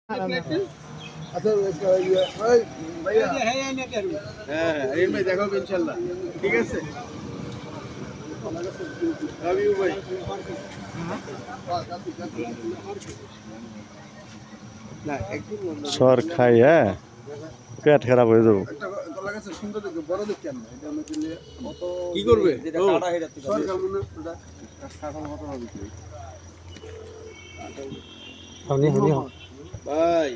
আচ্ছা ভাইয়া হ্যাঁ এমনি দেখো ইনশাল্লাহ ঠিক আছে লাভ ইউ ভাই না একদিন সর খাই হ্যাঁ পেট খারাপ হয়ে যাবো। একটা গলা গাছে সুন্দর দেখে বড় দেখে কেন এটা আমরা দিলে কত কি করবে যেটা কাটা হয়ে যাচ্ছে সর খাবো না ওটা কাটার মতো হবে কি হানি হানি ভাই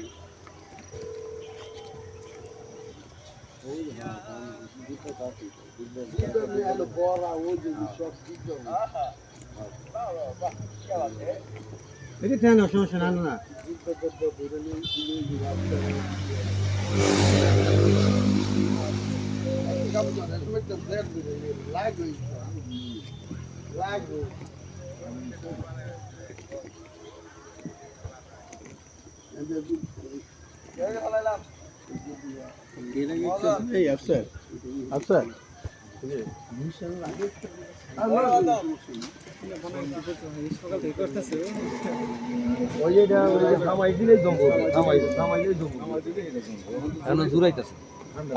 সমস্যা না না এই আফসার আফসার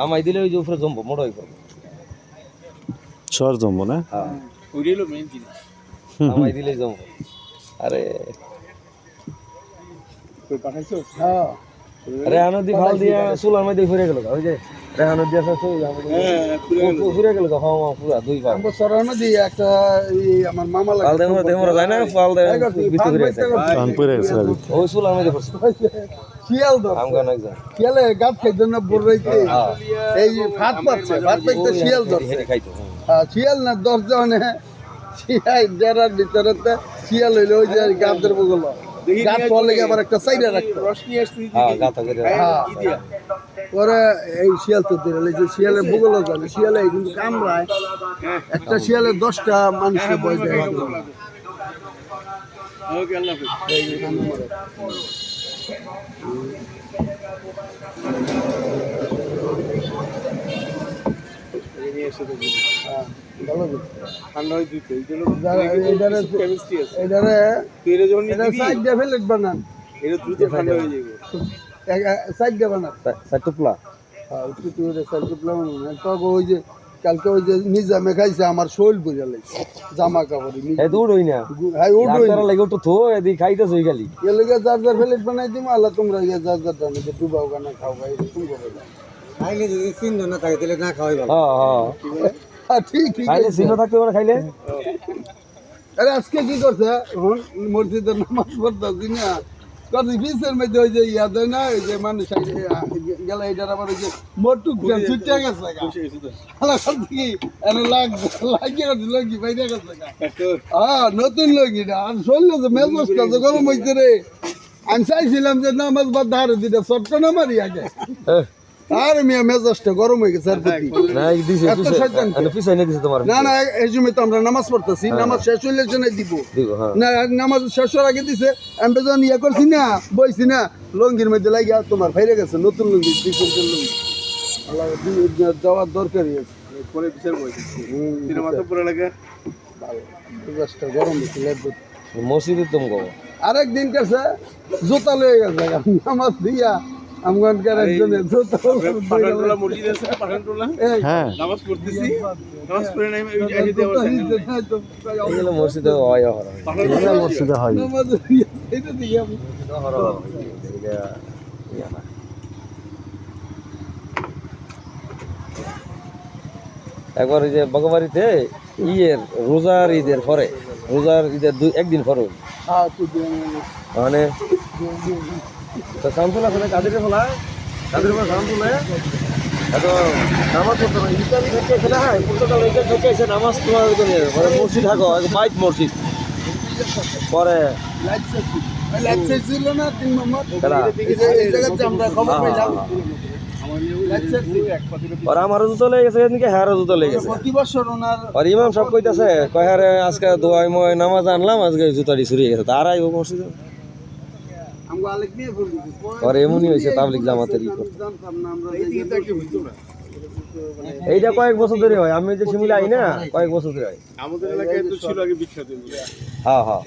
আমাই দিলে ওই যে উপরে জম্বো মোড় হয়ে পড়বে সর জমবো না ওইটাই হলো মেইন জিনিস আমাই দিলে জম্বো আরে তুই পাঠাইছো হ্যাঁ রেহানো দি ফাল দিয়া চুলার মধ্যে ফিরে গেল ওই যে রেহানো দিয়া ফিরে গেল পুরা দুই পা আমগো সরানো দি একটা আমার মামা লাগে ফাল দেমরা যায় না ফাল দে ভিতরে ফিরে গেছে কান পড়ে গেছে ওই চুলার মধ্যে পড়ছে শিয়াল ধর আমগো না একজন শিয়ালে গাছ খাইতে না বড়াইতে এই ভাত পাইতে শিয়াল ধরছে খাইতো শিয়াল না 10 জনে শিয়াল যারার ভিতরতে শিয়াল হইলো ওই যে গাছের বগল গাছ পড়লে আবার একটা সাইডে রাখতো রশনি আসছে হ্যাঁ গাতা করে পরে এই শিয়াল তো দিলে যে শিয়ালের বগল জানে শিয়ালে কিন্তু কামড়ায় একটা শিয়ালে 10টা মানুষের বয় দেয় ওকে আল্লাহ হাফেজ ঠান্ডা হয়ে দিতে বানান এটা দ্রুত ঠান্ডা হয়ে যাবে সাইডটা বানান সাইটুপলা ওই যে কালকে ওই যে নিজামে খাইছে আমার শৈল বুঝা লাগছে জামা কাপড় এ দূর হই না হ্যাঁ ওই লাগে তো থো এদি খাইতেছ হই খালি এর লাগে যার যার প্লেট বানাই দিমু আল্লাহ তোমরা ইয়া যার যার দামে ডুবাও গানা খাও গাই এরকম করে খাইলে যদি চিহ্ন না থাকে তাহলে না খাওয়াই ভালো হ্যাঁ ঠিক ঠিক খাইলে চিহ্ন থাকতে পারে খাইলে আরে আজকে কি করছে মসজিদে নামাজ পড়তেছি না কত পিসের মধ্যে ওই যে ইয়াদ হয় না ওই যে মানুষ গেলে এটার আবার ওই যে মোটু ছুটে গেছে কি লাগিয়ে গেছে লগি বাইরে গেছে হ্যাঁ নতুন লগিটা আর শুনলো যে মেজটা যে গরম হয়েছে রে আমি চাইছিলাম যে নামাজ বাদ ধারে দিতে ছোট্ট না মারি আগে আর মিয়া মেজাজটা গরম হয়ে গেছে আর প্রতি না না এই সময় তো আমরা নামাজ পড়তেছি নামাজ শেষ হইলে জন্য দিব না নামাজ শেষ হওয়ার আগে দিছে আমি যখন ইয়ে করছি না বইছি না লঙ্গির মধ্যে লাগিয়া তোমার ভাইরে গেছে নতুন লঙ্গি লঙ্গি আল্লাহ যাওয়ার দরকারই আছে পরে বিচার বইছি মাথা পুরো লাগে মেজাজটা গরম হয়েছে মসজিদে তুমি গো আরেকদিন কাছে জুতা লয়ে গেছে নামাজ দিয়া আমগনকার একজনের জুতা পাঠানটোলা মসজিদ আছে পাঠানটোলা হ্যাঁ নামাজ পড়তেছি নামাজ পড়ে নাই এই যে দেওয়া এগুলো মসজিদে হয় এটা মসজিদে হয় নামাজ এটা দিয়ে একবার ওই যে বগবাড়িতে রোজার ঈদের পরে রোজার ঈদের একদিন পরে মানে সাউন্ড তোলা আছে কাদের ফেলা কাদের উপর সাউন্ড তুলে এত নামাজ পড়তে না ইটার থেকে এখানে হয় পুরোটা ইটার থেকে এসে নামাজ তোমার মানে মসজিদ থাকো বাইক মসজিদ পরে লাইট ছিল না 3 নম্বর এই জায়গাতে আমরা খবর পেলাম আর আমারও জুতো লেগে গেছে এদিকে হ্যারও জুতো লেগে গেছে প্রতি বছর ওনার আর ইমাম সব কইতাছে কয় হারে আজকে দোয়াই মই নামাজ আনলাম আজকে জুতাটি চুরিয়ে গেছে তার আইব মসজিদে আমগো আলেক নিয়ে বলি আর এমনই হইছে তাবলিগ জামাতের ই করতে জানতাম না আমরা এই দিকে কি হইতো না এইটা কয়েক বছর ধরে হয় আমি যে শিমুলে আই না কয়েক বছর ধরে হয় আমাদের এলাকায় তো ছিল আগে বিখ্যাত হ্যাঁ হ্যাঁ